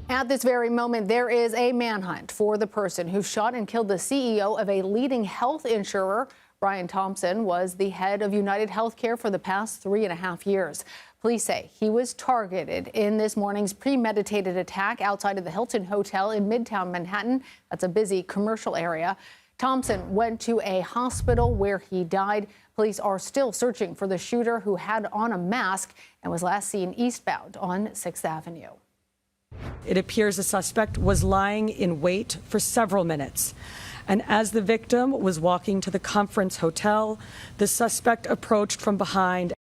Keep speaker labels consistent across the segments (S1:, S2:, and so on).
S1: At this very moment, there is a manhunt for the person who shot and killed the CEO of a leading health insurer. Brian Thompson was the head of UnitedHealthcare for the past 3.5 years. Police say he was targeted in this morning's premeditated attack outside of the Hilton Hotel in Midtown Manhattan. That's a busy commercial area. Thompson went to a hospital where he died. Police are still searching for the shooter, who had on a mask and was last seen eastbound on 6th Avenue.
S2: It appears the suspect was lying in wait for several minutes. And as the victim was walking to the conference hotel, the suspect approached from behind.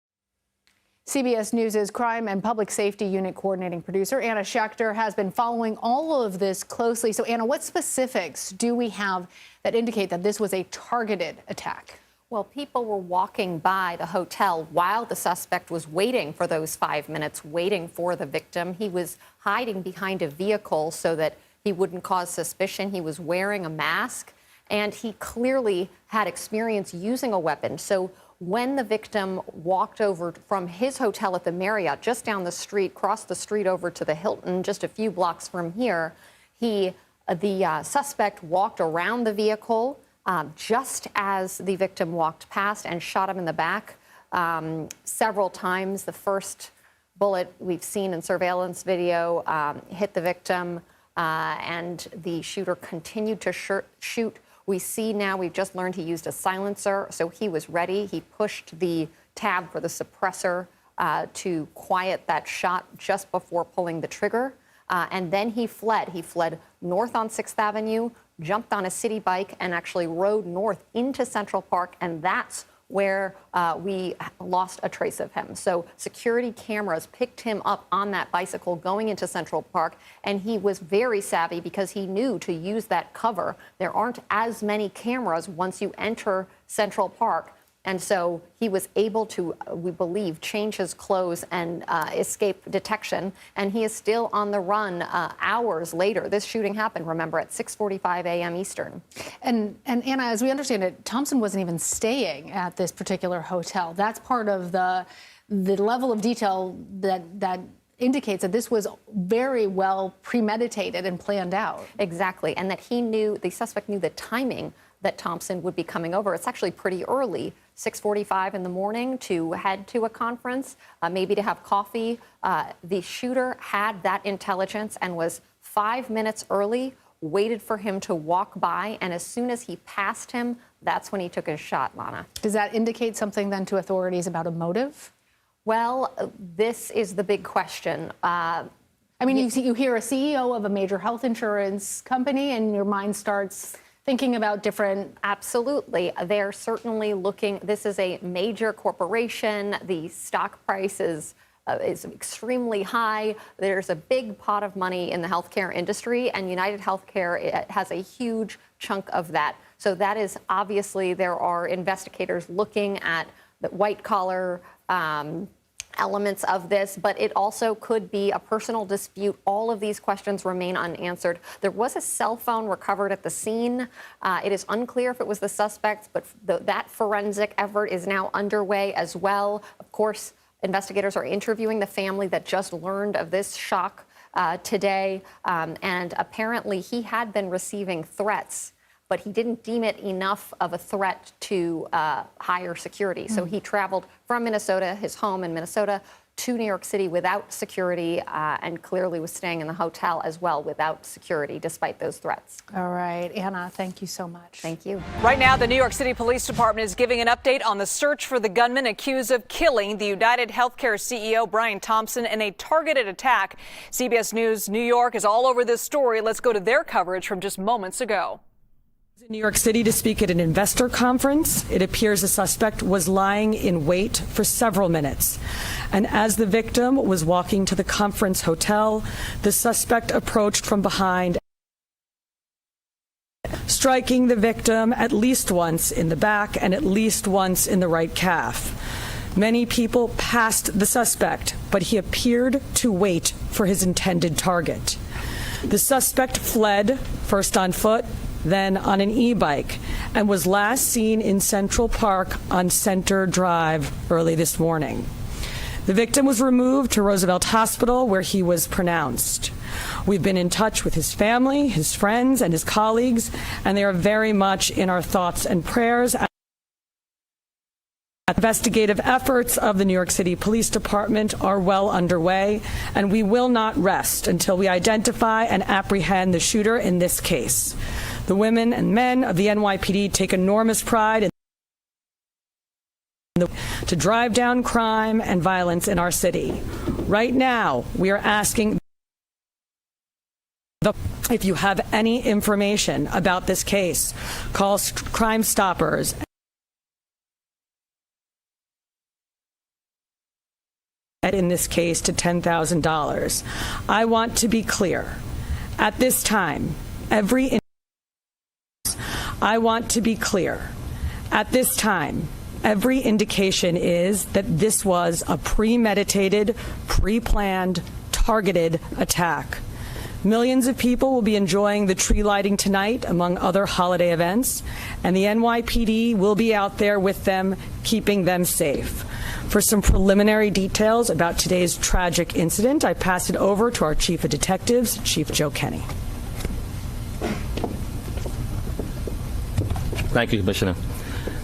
S1: CBS News' Crime and Public Safety Unit Coordinating Producer Anna Schechter has been following all of this closely. So, Anna, what specifics do we have that indicate that this was a targeted attack?
S3: Well, people were walking by the hotel while the suspect was waiting for those 5 minutes, waiting for the victim. He was hiding behind a vehicle so that he wouldn't cause suspicion. He was wearing a mask, and he clearly had experience using a weapon. So when the victim walked over from his hotel at the Marriott, just down the street, crossed the street over to the Hilton, just a few blocks from here, the suspect walked around the vehicle just as the victim walked past and shot him in the back several times. The first bullet we've seen in surveillance video hit the victim, and the shooter continued to shoot. We see now, we've just learned he used a silencer, so he was ready. He pushed the tab for the suppressor to quiet that shot just before pulling the trigger. And then he fled. He fled north on 6th Avenue, jumped on a city bike, and actually rode north into Central Park. And that's where we lost a trace of him. So security cameras picked him up on that bicycle going into Central Park. And he was very savvy because he knew to use that cover. There aren't as many cameras once you enter Central Park. And so he was able to, we believe, change his clothes and escape detection. And he is still on the run hours later. This shooting happened, remember, at 6:45 a.m. Eastern. And
S1: Anna, as we understand it, Thompson wasn't even staying at this particular hotel. That's part of the level of detail that indicates that this was very well premeditated and planned out.
S3: Exactly. And that the suspect knew the timing that Thompson would be coming over. It's actually pretty early, 6:45 in the morning, to head to a conference, maybe to have coffee. The shooter had that intelligence and was 5 minutes early, waited for him to walk by, and as soon as he passed him, that's when he took his shot, Lana.
S1: Does that indicate something then to authorities about a motive?
S3: Well, this is the big question.
S1: I mean, you hear a CEO of a major health insurance company and your mind starts thinking about different.
S3: Absolutely. They're certainly looking. This is a major corporation. The stock price is extremely high. There's a big pot of money in the healthcare industry, and UnitedHealthcare has a huge chunk of that. So that is obviously, there are investigators looking at the white collar elements of this, but it also could be a personal dispute. All of these questions remain unanswered. There was a cell phone recovered at the scene. It is unclear if it was the suspect, but that forensic effort is now underway as well. Of course, investigators are interviewing the family that just learned of this shock today, and apparently he had been receiving threats, but he didn't deem it enough of a threat to hire security. So he traveled from Minnesota, his home in Minnesota, to New York City without security, and clearly was staying in the hotel as well without security, despite those threats.
S1: All right, Anna, thank you so much.
S3: Thank you.
S4: Right now, the New York City Police Department is giving an update on the search for the gunman accused of killing the UnitedHealthcare CEO Brian Thompson in a targeted attack. CBS News New York is all over this story. Let's go to their coverage from just moments ago.
S2: In New York City to speak at an investor conference, it appears the suspect was lying in wait for several minutes. And as the victim was walking to the conference hotel, the suspect approached from behind, striking the victim at least once in the back and at least once in the right calf. Many people passed the suspect, but he appeared to wait for his intended target. The suspect fled, first on foot, then on an e-bike, and was last seen in Central Park on Center Drive early this morning. The victim was removed to Roosevelt Hospital, where he was pronounced. We've been in touch with his family, his friends, and his colleagues, and they are very much in our thoughts and prayers. Investigative efforts of the New York City Police Department are well underway, and we will not rest until we identify and apprehend the shooter in this case. The women and men of the NYPD take enormous pride in to drive down crime and violence in our city. Right now, we are asking if you have any information about this case, call Crime Stoppers in this case to $10,000. I want to be clear. At this time, every indication is that this was a premeditated, pre-planned, targeted attack. Millions of people will be enjoying the tree lighting tonight, among other holiday events, and the NYPD will be out there with them, keeping them safe. For some preliminary details about today's tragic incident, I pass it over to our Chief of Detectives, Chief Joe Kenny.
S5: Thank you, Commissioner.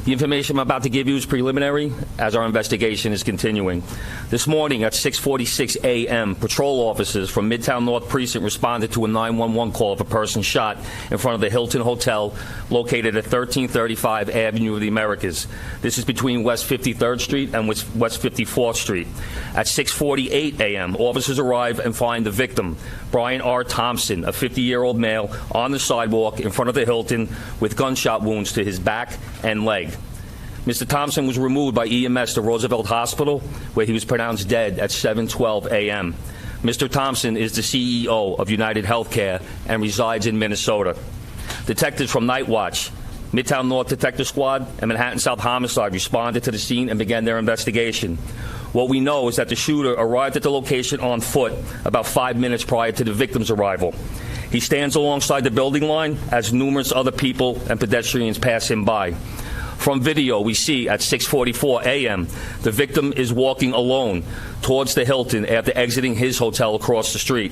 S5: The information I'm about to give you is preliminary as our investigation is continuing. This morning at 6:46 a.m., patrol officers from Midtown North Precinct responded to a 911 call of a person shot in front of the Hilton Hotel located at 1335 Avenue of the Americas. This is between West 53rd Street and West 54th Street. At 6:48 a.m., officers arrive and find the victim, Brian R. Thompson, a 50-year-old male, on the sidewalk in front of the Hilton with gunshot wounds to his back and leg. Mr. Thompson was removed by EMS to Roosevelt Hospital, where he was pronounced dead at 7:12 a.m. Mr. Thompson is the CEO of UnitedHealthcare and resides in Minnesota. Detectives from Night Watch, Midtown North Detective Squad, and Manhattan South Homicide responded to the scene and began their investigation. What we know is that the shooter arrived at the location on foot about 5 minutes prior to the victim's arrival. He stands alongside the building line as numerous other people and pedestrians pass him by. From video, we see at 6:44 a.m., the victim is walking alone towards the Hilton after exiting his hotel across the street.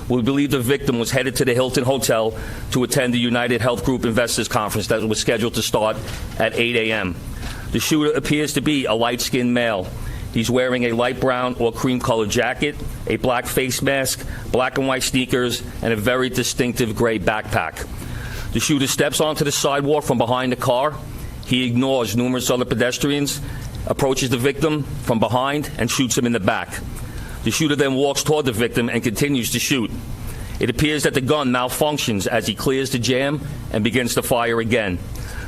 S5: We believe the victim was headed to the Hilton Hotel to attend the United Health Group Investors Conference that was scheduled to start at 8 a.m. The shooter appears to be a light-skinned male. He's wearing a light brown or cream-colored jacket, a black face mask, black and white sneakers, and a very distinctive gray backpack. The shooter steps onto the sidewalk from behind the car. He ignores numerous other pedestrians, approaches the victim from behind, and shoots him in the back. The shooter then walks toward the victim and continues to shoot. It appears that the gun malfunctions as he clears the jam and begins to fire again.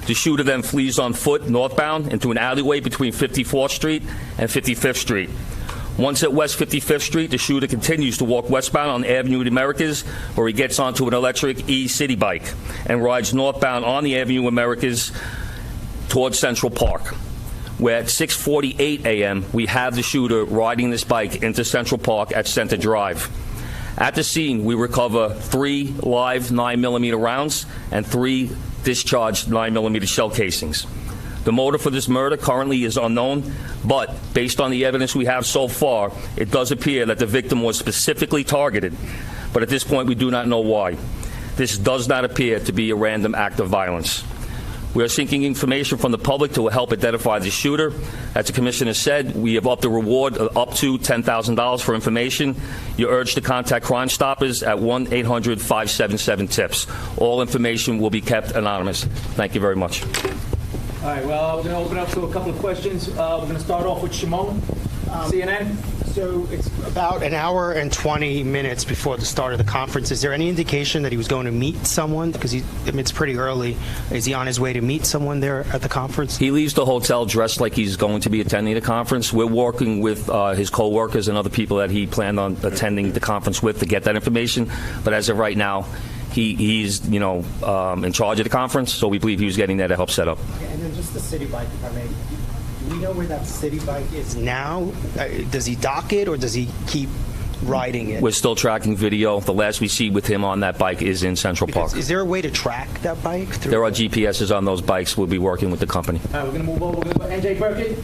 S5: The shooter then flees on foot northbound into an alleyway between 54th Street and 55th Street. Once at West 55th Street, the shooter continues to walk westbound on Avenue of the Americas, where he gets onto an electric e-city bike and rides northbound on the Avenue of Americas towards Central Park, where at 6:48 a.m. we have the shooter riding this bike into Central Park at Center Drive. At the scene, we recover 3 live 9mm rounds and 3 discharged 9mm shell casings. The motive for this murder currently is unknown, but based on the evidence we have so far, it does appear that the victim was specifically targeted. But at this point, we do not know why. This does not appear to be a random act of violence. We are seeking information from the public to help identify the shooter. As the Commissioner said, we have upped the reward up to $10,000 for information. You're urged to contact Crime Stoppers at 1-800-577-TIPS. All information will be kept anonymous. Thank you very much.
S6: All right, well, we're going to open up to a couple of questions. We're going to start off with Shimon, CNN.
S7: So it's about an hour and 20 minutes before the start of the conference. Is there any indication that he was going to meet someone? Because it's pretty early. Is he on his way to meet someone there at the conference?
S5: He leaves the hotel dressed like he's going to be attending the conference. We're working with his co-workers and other people that he planned on attending the conference with to get that information. But as of right now, he's in charge of the conference, so we believe he was getting there to help set up.
S7: Okay, and then just the city bike, if I may. Do we know where that city bike is now? Does he dock it or does he keep riding it?
S5: We're still tracking video. The last we see with him on that bike is in Central Park.
S7: Is there a way to track that bike?
S5: There are GPSs on those bikes. We'll be working with the company.
S6: All right, we're going to move over. We're going to go NJ Burkett.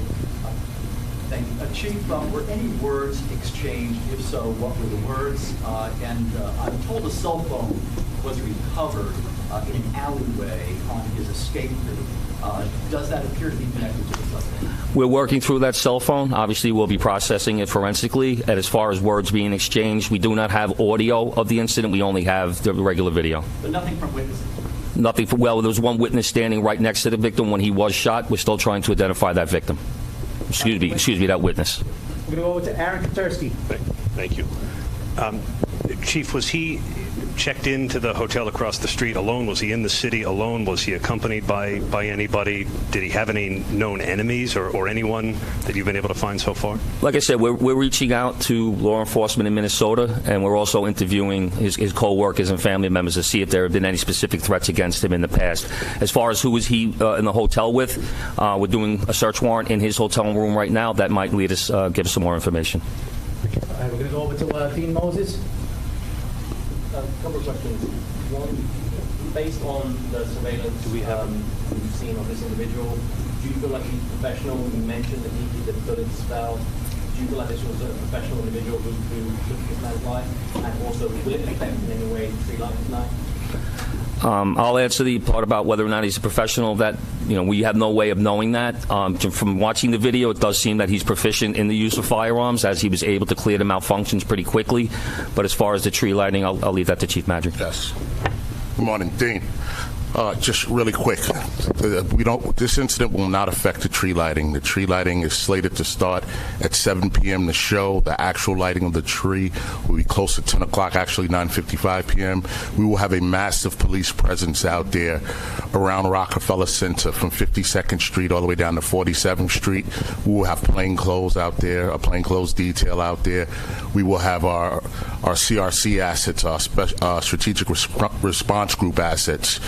S6: Thank you.
S8: Chief, were any words exchanged? If so, what were the words? And I'm told a cell phone was recovered in an alleyway on his escape route. Does that appear to be connected to the suspect?
S5: We're working through that cell phone. Obviously, we'll be processing it forensically. And as far as words being exchanged, we do not have audio of the incident. We only have the regular video.
S8: But nothing from witnesses?
S5: Nothing. Well, there was one witness standing right next to the victim when he was shot. We're still trying to identify that victim. Excuse me, that witness.
S6: We're going to go over to Aaron Katursky.
S9: Thank you. Chief, was he checked into the hotel across the street alone? Was he in the city alone? Was he accompanied by anybody? Did he have any known enemies or anyone that you've been able to find so far?
S5: Like I said, we're reaching out to law enforcement in Minnesota, and we're also interviewing his co-workers and family members to see if there have been any specific threats against him in the past. As far as who was he in the hotel with, we're doing a search warrant in his hotel room right now. That might lead us, give us some more information.
S6: All right, we're going to go over to Dean Moses.
S10: A couple of questions. One, based on the surveillance we've seen of this individual, do you feel like he's professional? You mentioned that he did the bullet spell. Do you feel like this was a professional individual who took this man's life? And also, will it affect in any way the tree lighting tonight?
S5: I'll answer the part about whether or not he's a professional. That, we have no way of knowing that. From watching the video, it does seem that he's proficient in the use of firearms, as he was able to clear the malfunctions pretty quickly. But as far as the tree lighting, I'll leave that to Chief Madrick.
S11: Yes. Good morning, Dean. Just really quick, this incident will not affect the tree lighting. The tree lighting is slated to start at 7 p.m. The show, the actual lighting of the tree, will be close to 10 o'clock, actually 9:55 p.m. We will have a massive police presence out there around Rockefeller Center from 52nd Street all the way down to 47th Street. We will have plainclothes out there, a plainclothes detail out there. We will have our CRC assets, our strategic response group assets.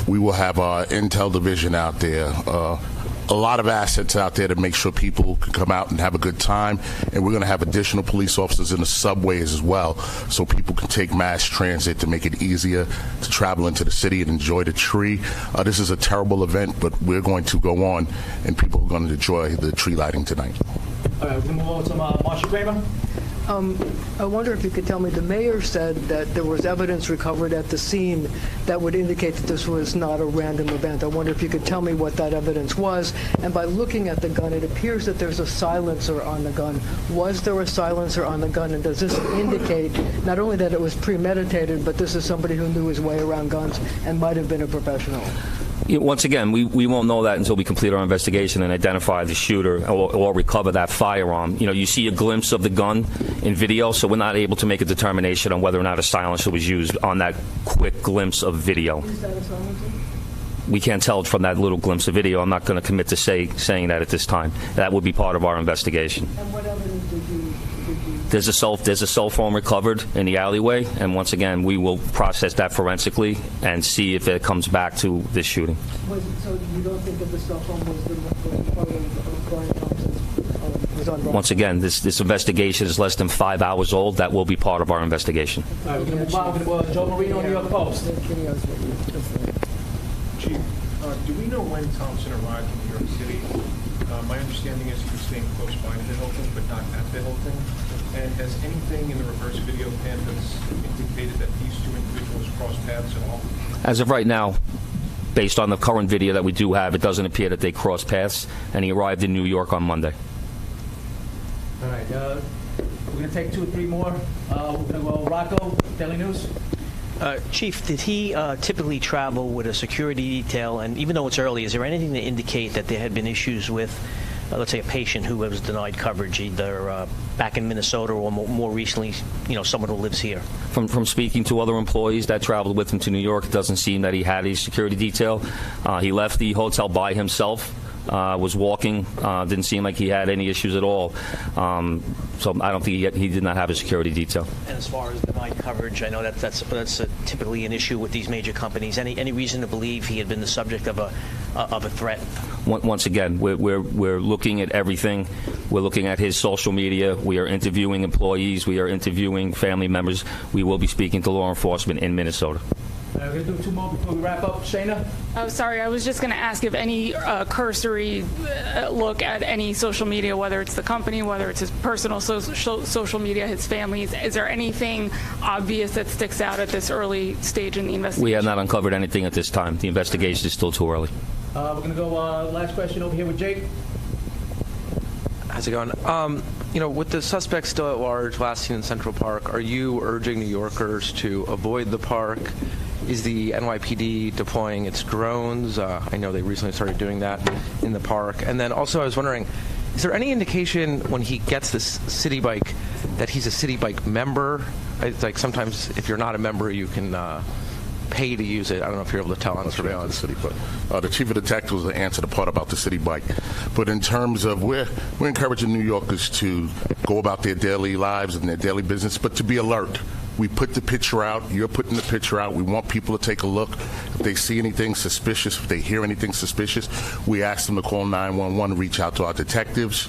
S11: We will have our intel division out there, a lot of assets out there to make sure people can come out and have a good time. And we're going to have additional police officers in the subways as well, so people can take mass transit to make it easier to travel into the city and enjoy the tree. This is a terrible event, but we're going to go on, and people are going to enjoy the tree lighting tonight.
S6: All right, we're going to move on to Marsha Kramer.
S12: I wonder if you could tell me, the mayor said that there was evidence recovered at the scene that would indicate that this was not a random event. I wonder if you could tell me what that evidence was. And by looking at the gun, it appears that there's a silencer on the gun. Was there a silencer on the gun? And does this indicate not only that it was premeditated, but this is somebody who knew his way around guns and might have been a professional?
S5: Once again, we won't know that until we complete our investigation and identify the shooter or recover that firearm. You see a glimpse of the gun in video, so we're not able to make a determination on whether or not a silencer was used on that quick glimpse of video.
S12: Is that a silencer?
S5: We can't tell from that little glimpse of video. I'm not going to commit to saying that at this time. That would be part of our investigation.
S12: And what evidence did you...
S5: There's a cell phone recovered in the alleyway, and once again, we will process that forensically and see if it comes back to this shooting.
S12: So you don't think that the cell phone was part of Brian Thompson's...
S5: Once again, this investigation is less than 5 hours old. That will be part of our investigation.
S6: All right, we're going to move on. We're going to go to Joe Marino, New York Post.
S13: Chief, do we know when Thompson arrived in New York City? My understanding is he was staying close by to the Hilton, but not at the Hilton. And has anything in the reverse video canvas indicated that these two individuals crossed paths at all?
S5: As of right now, based on the current video that we do have, it doesn't appear that they crossed paths, and he arrived in New York on Monday.
S6: All right, we're going to take 2 or 3 more. We're going to go Rocco, Daily News.
S14: Chief, did he typically travel with a security detail? And even though it's early, is there anything to indicate that there had been issues with, let's say, a patient who was denied coverage, either back in Minnesota or more recently, someone who lives here?
S5: From speaking to other employees that traveled with him to New York, it doesn't seem that he had a security detail. He left the hotel by himself. Was walking, didn't seem like he had any issues at all. So I don't think he did not have a security detail.
S14: And as far as denied coverage, I know that's typically an issue with these major companies. Any reason to believe he had been the subject of a threat?
S5: Once again, we're looking at everything. We're looking at his social media. We are interviewing employees. We are interviewing family members. We will be speaking to law enforcement in Minnesota.
S6: We're going to do two more before we wrap up. Shayna?
S15: Oh, sorry. I was just going to ask if any cursory look at any social media, whether it's the company, whether it's his personal social media, his family's, is there anything obvious that sticks out at this early stage in the investigation?
S5: We have not uncovered anything at this time. The investigation is still too early.
S6: We're going to go last question over here with Jake.
S16: How's it going? With the suspect still at large, last seen in Central Park, are you urging New Yorkers to avoid the park? Is the NYPD deploying its drones? I know they recently started doing that in the park. And then also I was wondering, is there any indication when he gets this city bike that he's a city bike member? It's like sometimes if you're not a member, you can pay to use it. I don't know if you're able to tell on surveillance.
S11: City, but the chief of detectives will answer the part about the city bike. But in terms of we're encouraging New Yorkers to go about their daily lives and their daily business, but to be alert. We put the picture out. You're putting the picture out. We want people to take a look. If they see anything suspicious, if they hear anything suspicious, we ask them to call 911, reach out to our detectives.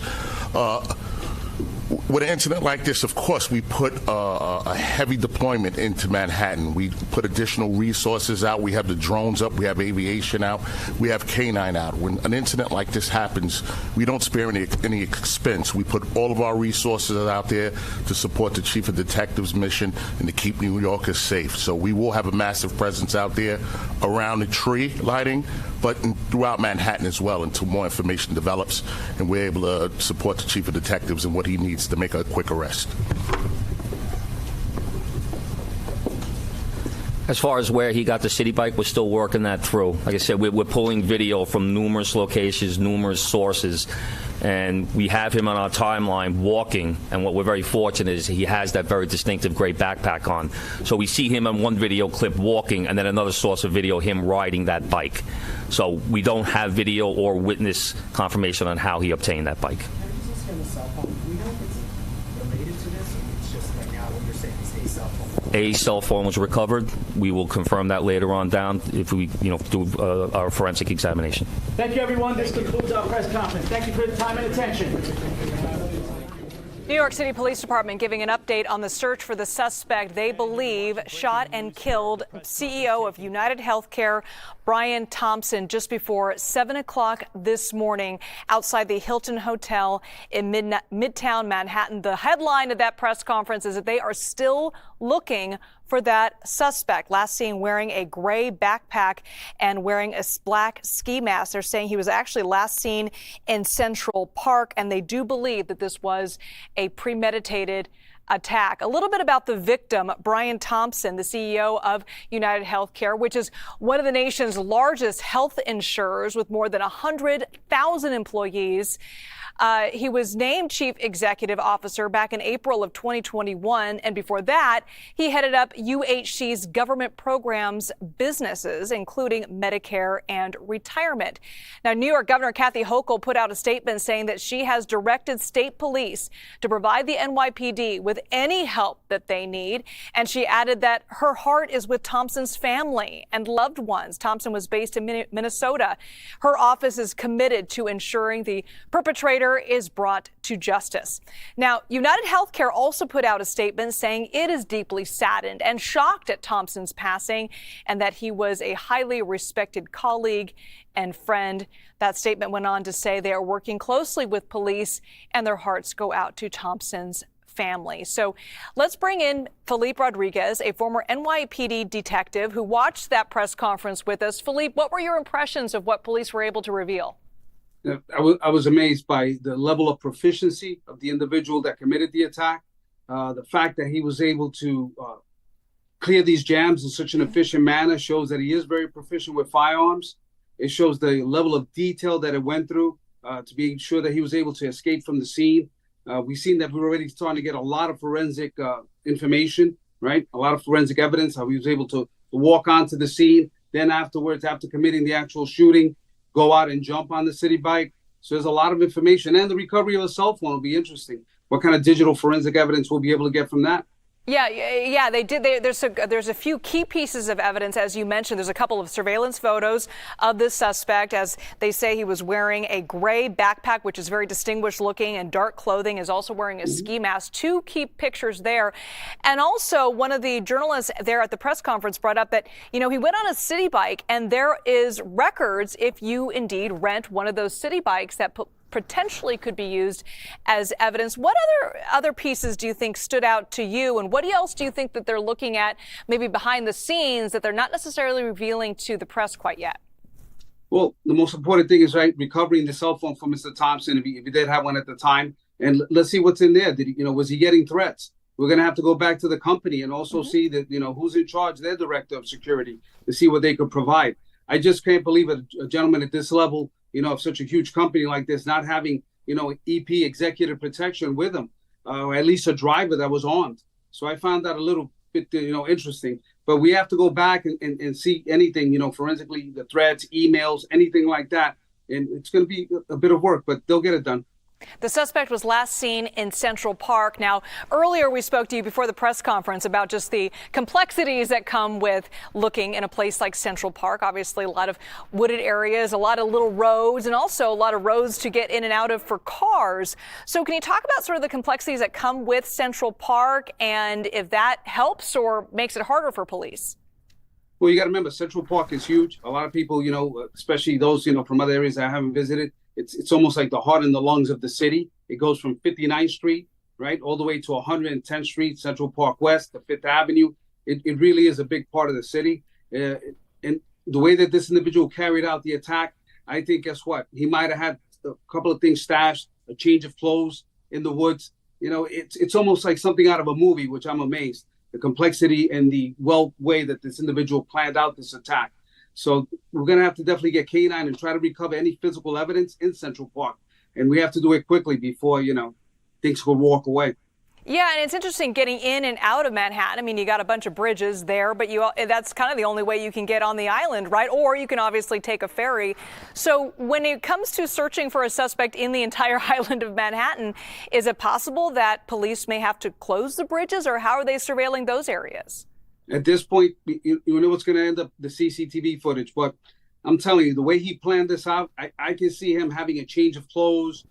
S11: With an incident like this, of course, we put a heavy deployment into Manhattan. We put additional resources out. We have the drones up. We have aviation out. We have K-9 out. When an incident like this happens, we don't spare any expense. We put all of our resources out there to support the chief of detectives' mission and to keep New Yorkers safe. So we will have a massive presence out there around the tree lighting, but throughout Manhattan as well until more information develops and we're able to support the chief of detectives and what he needs to make a quick arrest.
S5: As far as where he got the city bike, we're still working that through. Like I said, we're pulling video from numerous locations, numerous sources, and we have him on our timeline walking, and what we're very fortunate is he has that very distinctive gray backpack on. So we see him on one video clip walking, and then another source of video, him riding that bike. So we don't have video or witness confirmation on how he obtained that bike. A cell phone was recovered. We will confirm that later on down if we, do our forensic examination.
S6: Thank you, everyone. This concludes our press conference. Thank you for your time and attention.
S4: New York City Police Department giving an update on the search for the suspect they believe shot and killed CEO of UnitedHealthcare Brian Thompson just before 7 o'clock this morning outside the Hilton Hotel in Midtown Manhattan. The headline of that press conference is that they are still looking for that suspect, last seen wearing a gray backpack and wearing a black ski mask. They're saying he was actually last seen in Central Park, and they do believe that this was a premeditated attack. A little bit about the victim, Brian Thompson, the CEO of UnitedHealthcare, which is one of the nation's largest health insurers with more than 100,000 employees. He was named chief executive officer back in April of 2021. And before that, he headed up UHC's government programs businesses, including Medicare and retirement. Now, New York Governor Kathy Hochul put out a statement saying that she has directed state police to provide the NYPD with any help that they need. And she added that her heart is with Thompson's family and loved ones. Thompson was based in Minnesota. Her office is committed to ensuring the perpetrator is brought to justice. Now, UnitedHealthcare also put out a statement saying it is deeply saddened and shocked at Thompson's passing and that he was a highly respected colleague and friend. That statement went on to say they are working closely with police and their hearts go out to Thompson's family. So let's bring in Philippe Rodriguez, a former NYPD detective who watched that press conference with us. Philippe, what were your impressions of what police were able to reveal?
S17: I was amazed by the level of proficiency of the individual that committed the attack. The fact that he was able to clear these jams in such an efficient manner shows that he is very proficient with firearms. It shows the level of detail that it went through to be sure that he was able to escape from the scene. We've seen that we're already starting to get a lot of forensic information, right? A lot of forensic evidence, how he was able to walk onto the scene. Then afterwards, after committing the actual shooting, go out and jump on the city bike. So there's a lot of information. And the recovery of a cell phone will be interesting. What kind of digital forensic evidence we'll be able to get from that?
S4: Yeah, they did. There's a few key pieces of evidence, as you mentioned. There's a couple of surveillance photos of this suspect. As they say, he was wearing a gray backpack, which is very distinguished looking, and dark clothing, is also wearing a ski mask. Two key pictures there. And also, one of the journalists there at the press conference brought up that, he went on a city bike, and there is records if you indeed rent one of those city bikes that potentially could be used as evidence. What other pieces do you think stood out to you, and what else do you think that they're looking at maybe behind the scenes that they're not necessarily revealing to the press quite yet?
S17: Well, the most important thing is recovering the cell phone from Mr. Thompson if he did have one at the time, and let's see what's in there. Did he, was he getting threats? We're going to have to go back to the company and also see that who's in charge, their director of security, to see what they could provide. I just can't believe a gentleman at this level, of such a huge company like this, not having, EP executive protection with him, or at least a driver that was armed. So I found that a little bit, interesting. But we have to go back and see anything, forensically, the threats, emails, anything like that. And it's going to be a bit of work, but they'll get it done.
S4: The suspect was last seen in Central Park. Now, earlier we spoke to you before the press conference about just the complexities that come with looking in a place like Central Park. Obviously, a lot of wooded areas, a lot of little roads, and also a lot of roads to get in and out of for cars. So can you talk about sort of the complexities that come with Central Park and if that helps or makes it harder for police?
S17: Well, you got to remember, Central Park is huge. A lot of people, especially those, from other areas that I haven't visited, it's almost like the heart and the lungs of the city. It goes from 59th Street, right, all the way to 110th Street, Central Park West, to 5th Avenue. It really is a big part of the city. And the way that this individual carried out the attack, I think, guess what? He might have had a couple of things stashed, a change of clothes in the woods. It's almost like something out of a movie, which I'm amazed. The complexity and the way that this individual planned out this attack. So we're going to have to definitely get K9 and try to recover any physical evidence in Central Park. And we have to do it quickly before, things could walk away.
S4: Yeah, and it's interesting getting in and out of Manhattan. I mean, you got a bunch of bridges there, but that's kind of the only way you can get on the island, right? Or you can obviously take a ferry. So when it comes to searching for a suspect in the entire island of Manhattan, is it possible that police may have to close the bridges, or how are they surveilling those areas?
S17: At this point, you know what's going to end up, the CCTV footage. But I'm telling you, the way he planned this out, I can see him having a change of clothes,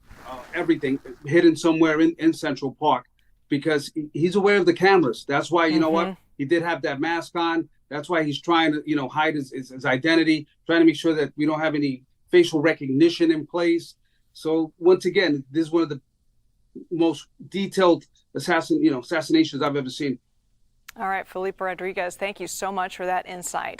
S17: everything hidden somewhere in Central Park, because he's aware of the cameras. That's why, you know what, he did have that mask on. That's why he's trying to, hide his identity, trying to make sure that we don't have any facial recognition in place. So once again, this is one of the most detailed assassinations I've ever seen.
S4: All right, Felipe Rodriguez, thank you so much for that insight.